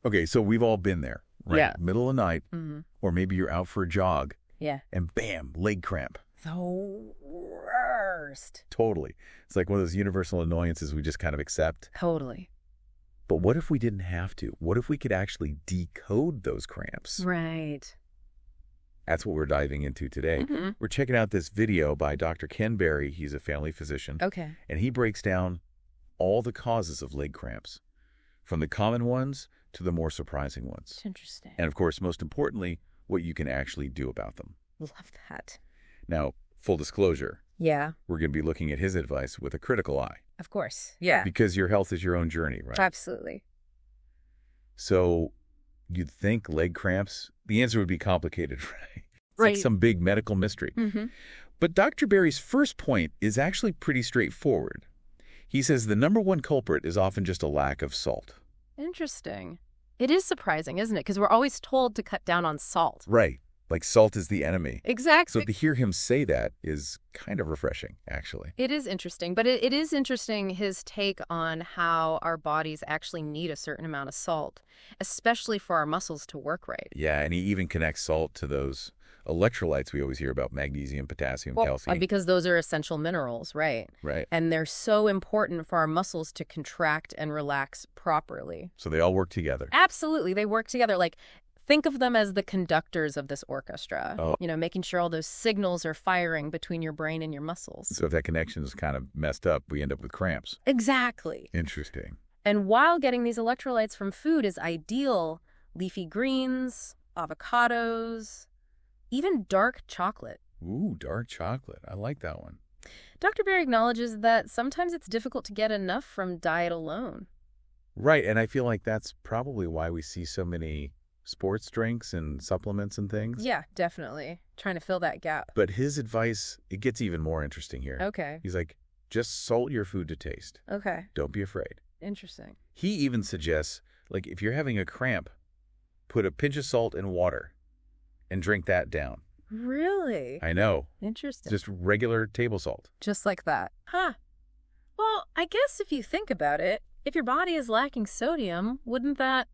Okay, so we've all been there, right? Yeah. Middle of the night, Mm-hmm. or maybe you're out for a jog, Yeah. and bam, leg cramp. The worst. Totally. It's like one of those universal annoyances we just kind of accept. Totally. But what if we didn't have to? What if we could actually decode those cramps? Right. That's what we're diving into today. Mm-hmm. We're checking out this video by Dr. Ken Berry. He's a family physician. Okay. And he breaks down all the causes of leg cramps, from the common ones to the more surprising ones. It's interesting. And of course, most importantly, what you can actually do about them. Love that. Now, full disclosure, Yeah. we're going to be looking at his advice with a critical eye. Of course. Yeah. Because your health is your own journey, right? Absolutely. So you'd think leg cramps, the answer would be complicated, right? It's Right. like some big medical mystery. Mm-hmm. But Dr. Berry's first point is actually pretty straightforward. He says the number one culprit is often just a lack of salt. Interesting. It is surprising, isn't it? Because we're always told to cut down on salt. Right. Like salt is the enemy. Exactly. So to hear him say that is kind of refreshing, actually. It is interesting, but it is interesting his take on how our bodies actually need a certain amount of salt, especially for our muscles to work right. Yeah, and he even connects salt to those electrolytes we always hear about, magnesium, potassium, calcium. Because those are essential minerals, right? Right. And they're so important for our muscles to contract and relax properly. So they all work together. Absolutely. They work together. Like, think of them as the conductors of this orchestra, Oh. making sure all those signals are firing between your brain and your muscles. So if that connection is kind of messed up, we end up with cramps. Exactly. Interesting. And while getting these electrolytes from food is ideal, leafy greens, avocados, even dark chocolate. Ooh, dark chocolate. I like that one. Dr. Berry acknowledges that sometimes it's difficult to get enough from diet alone. Right, and I feel like that's probably why we see so many sports drinks and supplements and things. Yeah, definitely. Trying to fill that gap. But his advice, it gets even more interesting here. Okay. He's like, just salt your food to taste. Okay. Don't be afraid. Interesting. He even suggests, like, if you're having a cramp, put a pinch of salt in water and drink that down. Really? I know. Interesting. Just regular table salt. Just like that. Huh. Well, I guess if you think about it, if your body is lacking sodium, wouldn't that,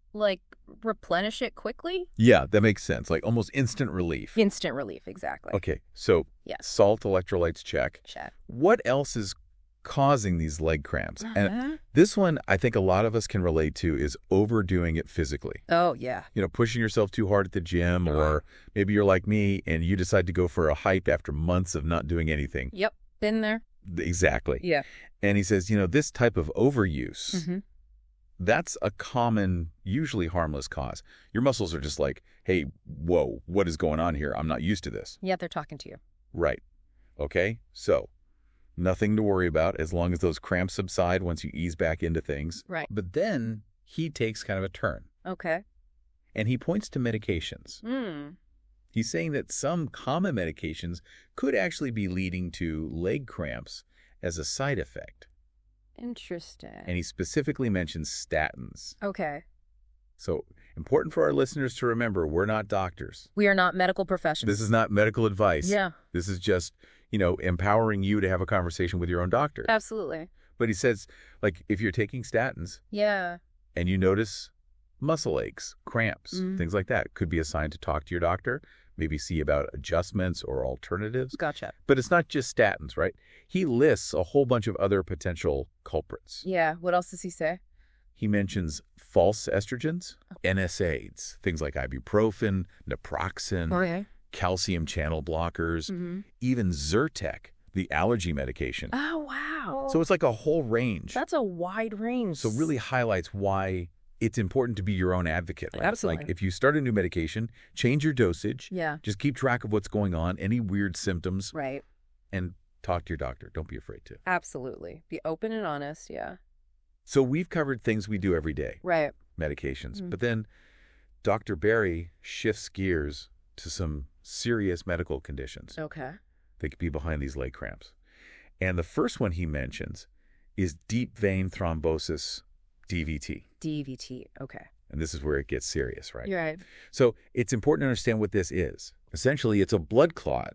replenish it quickly? Yeah, that makes sense. Like almost instant relief. Instant relief, exactly. Okay, so Yes. salt, electrolytes, check. Check. What else is causing these leg cramps? And Uh-huh. this one, I think a lot of us can relate to, is overdoing it physically. Oh, yeah. Pushing yourself too hard at the gym, or maybe you're like me and you decide to go for a hike after months of not doing anything. Yep. Been there. Exactly. Yeah. And he says, this type of overuse, Mm-hmm. that's a common, usually harmless cause. Your muscles are just like, hey, whoa, what is going on here? I'm not used to this. Yeah, they're talking to you. Right. Okay, so nothing to worry about as long as those cramps subside once you ease back into things. Right. But then he takes kind of a turn, Okay. and he points to medications. He's saying that some common medications could actually be leading to leg cramps as a side effect. Interesting. And he specifically mentions statins. Okay. So important for our listeners to remember, we're not doctors. We are not medical professionals. This is not medical advice. Yeah. This is just, empowering you to have a conversation with your own doctor. Absolutely. But he says, if you're taking statins Yeah. and you notice muscle aches, cramps, Mm. things like that, could be a sign to talk to your doctor, maybe see about adjustments or alternatives. Gotcha. But it's not just statins, right? He lists a whole bunch of other potential culprits. Yeah. What else does he say? He mentions false estrogens, NSAIDs, things like ibuprofen, naproxen, Okay. calcium channel blockers, Mm-hmm. even Zyrtec, the allergy medication. Oh, wow. So it's like a whole range. That's a wide range. So really highlights why it's important to be your own advocate. Right? Absolutely. Like if you start a new medication, change your dosage. Yeah. Just keep track of what's going on, any weird symptoms, Right. and talk to your doctor. Don't be afraid to. Absolutely. Be open and honest. Yeah. So we've covered things we do every day, Right. medications. Mhm. But then Dr. Berry shifts gears to some serious medical conditions Okay. that could be behind these leg cramps. And the first one he mentions is deep vein thrombosis, DVT. DVT. Okay. And this is where it gets serious, right? You're right. So it's important to understand what this is. Essentially, it's a blood clot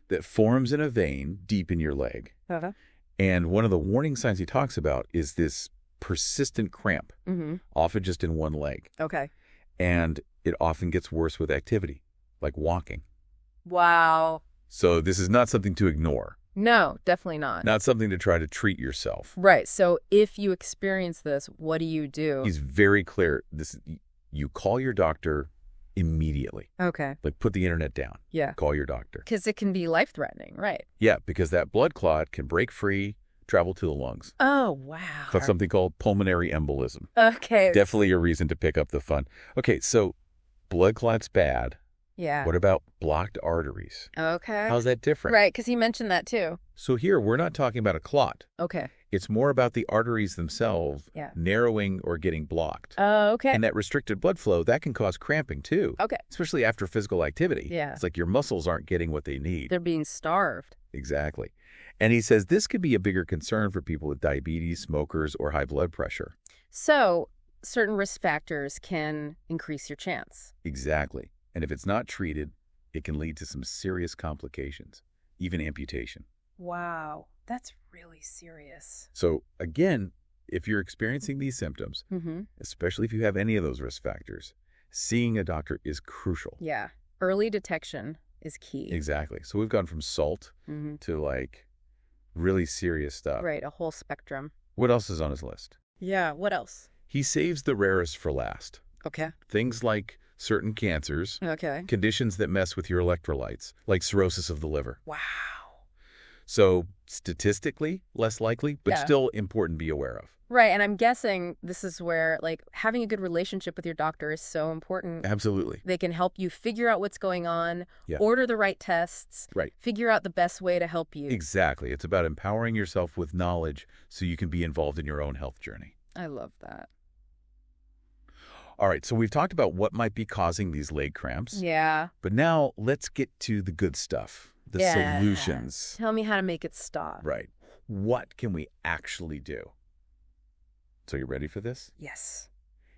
that forms in a vein deep in your leg. Uh-huh. And one of the warning signs he talks about is this persistent cramp, Mm-hmm. often just in one leg. Okay. And it often gets worse with activity, like walking. Wow. So this is not something to ignore, No, definitely not. not something to try to treat yourself. Right. So if you experience this, what do you do? He's very clear. You call your doctor immediately. Okay. Like, put the internet down. Yeah. Call your doctor. Because it can be life-threatening, right? Yeah, because that blood clot can break free, travel to the lungs. Oh, wow. Called something called pulmonary embolism. Okay. Definitely a reason to pick up the phone. Okay, so blood clot's bad. Yeah. What about blocked arteries? Okay. How's that different? Right, because he mentioned that too. So here, we're not talking about a clot. Okay. It's more about the arteries themselves narrowing or getting blocked. Oh, okay. And that restricted blood flow, that can cause cramping too. Okay. Especially after physical activity. Yeah. It's like your muscles aren't getting what they need. They're being starved. Exactly. And he says this could be a bigger concern for people with diabetes, smokers, or high blood pressure. So certain risk factors can increase your chance. Exactly. And if it's not treated, it can lead to some serious complications, even amputation. Wow. That's really serious. So again, if you're experiencing these symptoms, especially if you have any of those risk factors, seeing a doctor is crucial. Yeah. Early detection is key. Exactly. So we've gone from salt to like really serious stuff. Right. A whole spectrum. What else is on his list? Yeah. What else? He saves the rarest for last. Okay. Things like certain cancers, Okay. conditions that mess with your electrolytes, like cirrhosis of the liver. Wow. So statistically, less likely, but still important to be aware of. Right. And I'm guessing this is where, like, having a good relationship with your doctor is so important. Absolutely. They can help you figure out what's going on, order the right tests, figure out the best way to help you. Exactly. It's about empowering yourself with knowledge so you can be involved in your own health journey. I love that. All right, so we've talked about what might be causing these leg cramps. Yeah. But now let's get to the good stuff, the solutions. Tell me how to make it stop. Right. What can we actually do? So you ready for this? Yes.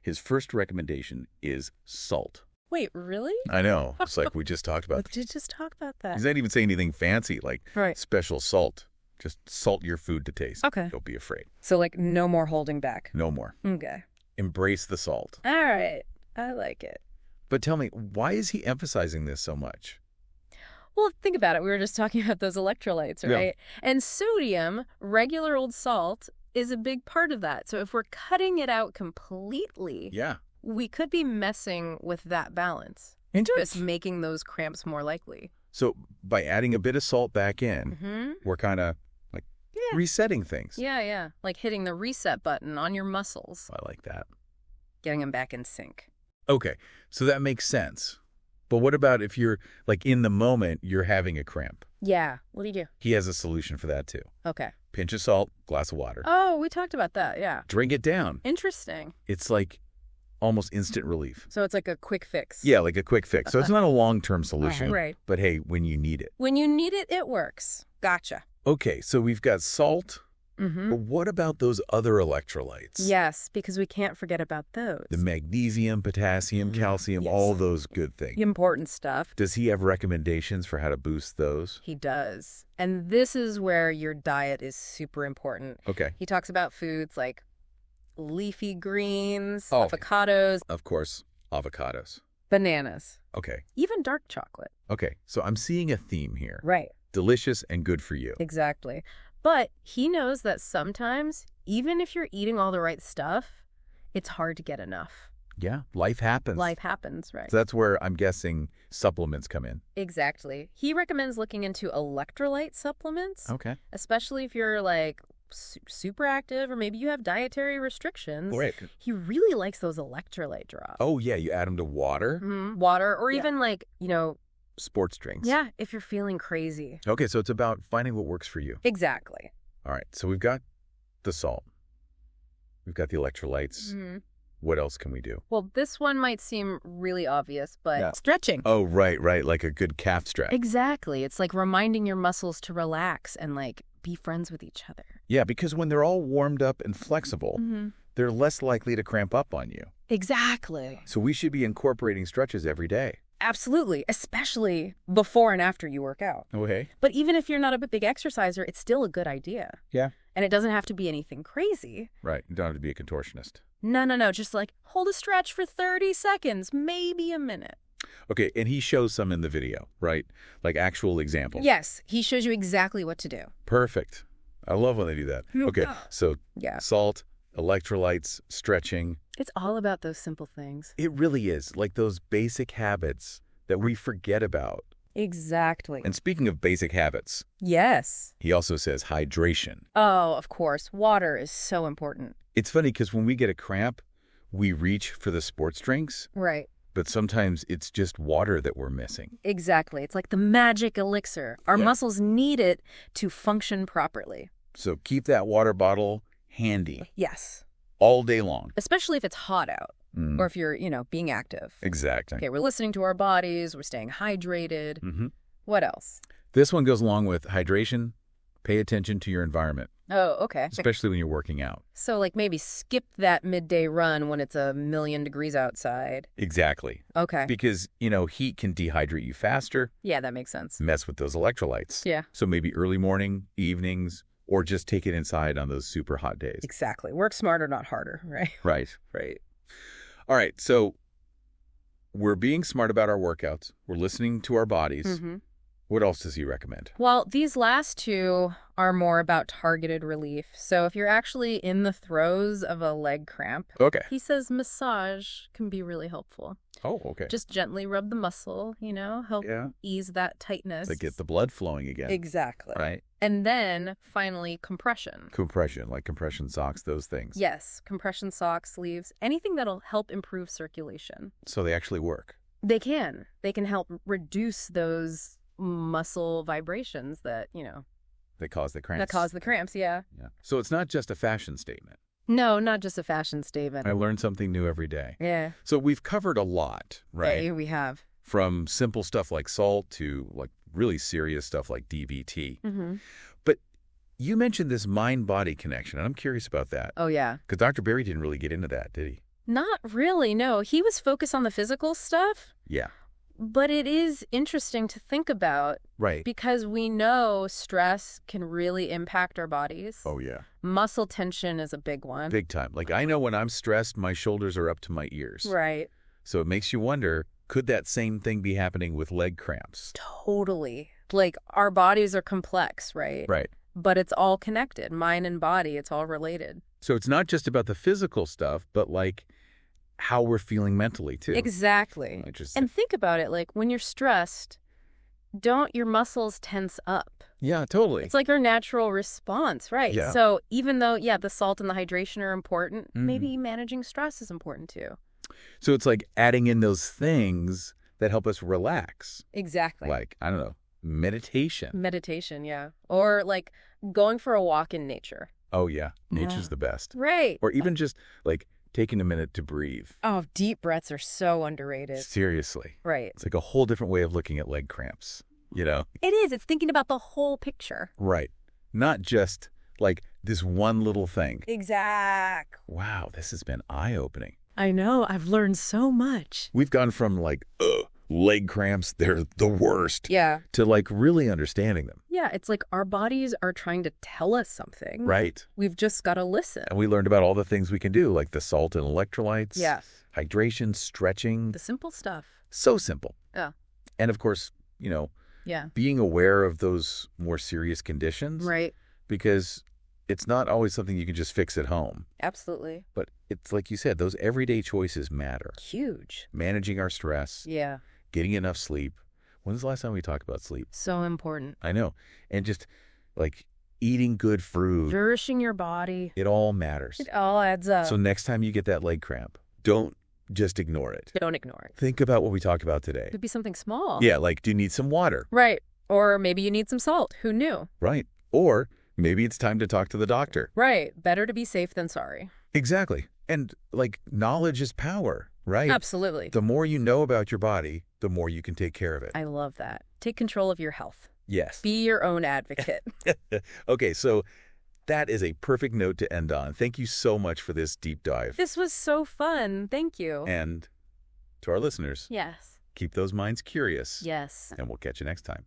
His first recommendation is salt. Wait, really? I know. It's like we just talked about. We did just talk about that. He's not even saying anything fancy like special salt. Just salt your food to taste. Okay. Don't be afraid. So, like, no more holding back. No more. Okay. Embrace the salt. All right. I like it. But tell me, why is he emphasizing this so much? Well, think about it. We were just talking about those electrolytes, right? Yeah. And sodium, regular old salt, is a big part of that. So if we're cutting it out completely, we could be messing with that balance. Just making those cramps more likely. So by adding a bit of salt back in, we're kind of like resetting things. Yeah. Like hitting the reset button on your muscles. I like that. Getting them back in sync. Okay, so that makes sense. But what about if you're, like, in the moment, you're having a cramp? Yeah. What do you do? He has a solution for that, too. Okay. Pinch of salt, glass of water. Oh, we talked about that, yeah. Drink it down. Interesting. It's like almost instant relief. So it's like a quick fix. Yeah, like a quick fix. So it's not a long-term solution. Right. But hey, when you need it. When you need it, it works. Gotcha. Okay, so we've got salt. But what about those other electrolytes? Yes, because we can't forget about those. The magnesium, potassium, calcium, all those good things. Important stuff. Does he have recommendations for how to boost those? He does. And this is where your diet is super important. Okay. He talks about foods like leafy greens, avocados. Of course, avocados. Bananas. Okay. Even dark chocolate. Okay, so I'm seeing a theme here. Right. Delicious and good for you. Exactly. But he knows that sometimes, even if you're eating all the right stuff, it's hard to get enough. Yeah, life happens. Life happens, right. So that's where I'm guessing supplements come in. Exactly. He recommends looking into electrolyte supplements. Okay. Especially if you're, like, super active or maybe you have dietary restrictions. Right. He really likes those electrolyte drops. Oh, yeah, you add them to water? Water or even, like, sports drinks. Yeah, if you're feeling crazy. Okay, so it's about finding what works for you. Exactly. All right, so we've got the salt. We've got the electrolytes. What else can we do? Well, this one might seem really obvious, but stretching. Oh, right, like a good calf stretch. Exactly. It's like reminding your muscles to relax and, like, be friends with each other. Yeah, because when they're all warmed up and flexible, they're less likely to cramp up on you. Exactly. So we should be incorporating stretches every day. Absolutely, especially before and after you work out. Okay. But even if you're not a big exerciser, it's still a good idea. Yeah. And it doesn't have to be anything crazy. Right. You don't have to be a contortionist. No. Just like hold a stretch for 30 seconds, maybe a minute. Okay, and he shows some in the video, right? Like actual examples. Yes, he shows you exactly what to do. Perfect. I love when they do that. Okay, so salt, electrolytes, stretching. It's all about those simple things. It really is, like those basic habits that we forget about. Exactly. And speaking of basic habits. Yes. He also says hydration. Oh, of course. Water is so important. It's funny because when we get a cramp, we reach for the sports drinks. Right. But sometimes it's just water that we're missing. Exactly. It's like the magic elixir. Our muscles need it to function properly. So keep that water bottle handy. Yes. All day long. Especially if it's hot out or if you're, being active. Exactly. Okay, we're listening to our bodies. We're staying hydrated. Mm-hmm. What else? This one goes along with hydration. Pay attention to your environment. Oh, okay. Especially when you're working out. So, like, maybe skip that midday run when it's 1,000,000 degrees outside. Exactly. Okay. Because, heat can dehydrate you faster. Yeah, that makes sense. Mess with those electrolytes. Yeah. So maybe early morning, evenings, or just take it inside on those super hot days. Exactly. Work smarter, not harder, right? Right. All right. So we're being smart about our workouts. We're listening to our bodies. Mm-hmm. What else does he recommend? Well, these last two are more about targeted relief. So if you're actually in the throes of a leg cramp, he says massage can be really helpful. Oh, okay. Just gently rub the muscle, help ease that tightness. To get the blood flowing again. Exactly. Right. And then finally, compression. Compression, like compression socks, those things. Yes, compression socks, sleeves, anything that'll help improve circulation. So they actually work. They can. They can help reduce those muscle vibrations that, That cause the cramps. That cause the cramps, yeah. So it's not just a fashion statement. No, not just a fashion statement. I learn something new every day. Yeah. So we've covered a lot, right? Yeah, we have. From simple stuff like salt to like really serious stuff like DBT. Mm-hmm. But you mentioned this mind-body connection, and I'm curious about that. Oh, yeah. Because Dr. Berry didn't really get into that, did he? Not really, no. He was focused on the physical stuff. Yeah. But it is interesting to think about. Right. Because we know stress can really impact our bodies. Oh, yeah. Muscle tension is a big one. Big time. Like, I know when I'm stressed, my shoulders are up to my ears. Right. So it makes you wonder, could that same thing be happening with leg cramps? Totally. Like, our bodies are complex, right? Right. But it's all connected. Mind and body, it's all related. So it's not just about the physical stuff, but like how we're feeling mentally, too. Exactly. Interesting. And think about it, like when you're stressed, don't your muscles tense up? Yeah, totally. It's like our natural response, right? Yeah. So even though, the salt and the hydration are important, maybe managing stress is important too. So it's like adding in those things that help us relax. Exactly. Like, I don't know, meditation. Meditation, yeah. Or like going for a walk in nature. Oh, yeah. Nature's the best. Right. Or even just like taking a minute to breathe. Oh, deep breaths are so underrated. Seriously. Right. It's like a whole different way of looking at leg cramps, It is. It's thinking about the whole picture. Right. Not just like this one little thing. Exact. Wow, this has been eye-opening. I know. I've learned so much. We've gone from like, leg cramps, they're the worst. Yeah. To like really understanding them. Yeah, it's like our bodies are trying to tell us something. Right. We've just got to listen. And we learned about all the things we can do, like the salt and electrolytes. Yes. Hydration, stretching. The simple stuff. So simple. Yeah. And of course, being aware of those more serious conditions. Right. Because it's not always something you can just fix at home. Absolutely. But it's like you said, those everyday choices matter. Huge. Managing our stress. Yeah. Getting enough sleep. When's the last time we talked about sleep? So important. I know. And just like eating good fruit. Nourishing your body. It all matters. It all adds up. So next time you get that leg cramp, don't just ignore it. Don't ignore it. Think about what we talked about today. It could be something small. Yeah, like do you need some water? Right. Or maybe you need some salt. Who knew? Right. Or maybe it's time to talk to the doctor. Right. Better to be safe than sorry. Exactly. And like knowledge is power, right? Absolutely. The more you know about your body, the more you can take care of it. I love that. Take control of your health. Yes. Be your own advocate. Okay, so that is a perfect note to end on. Thank you so much for this deep dive. This was so fun. Thank you. And to our listeners, yes. keep those minds curious. Yes. And we'll catch you next time.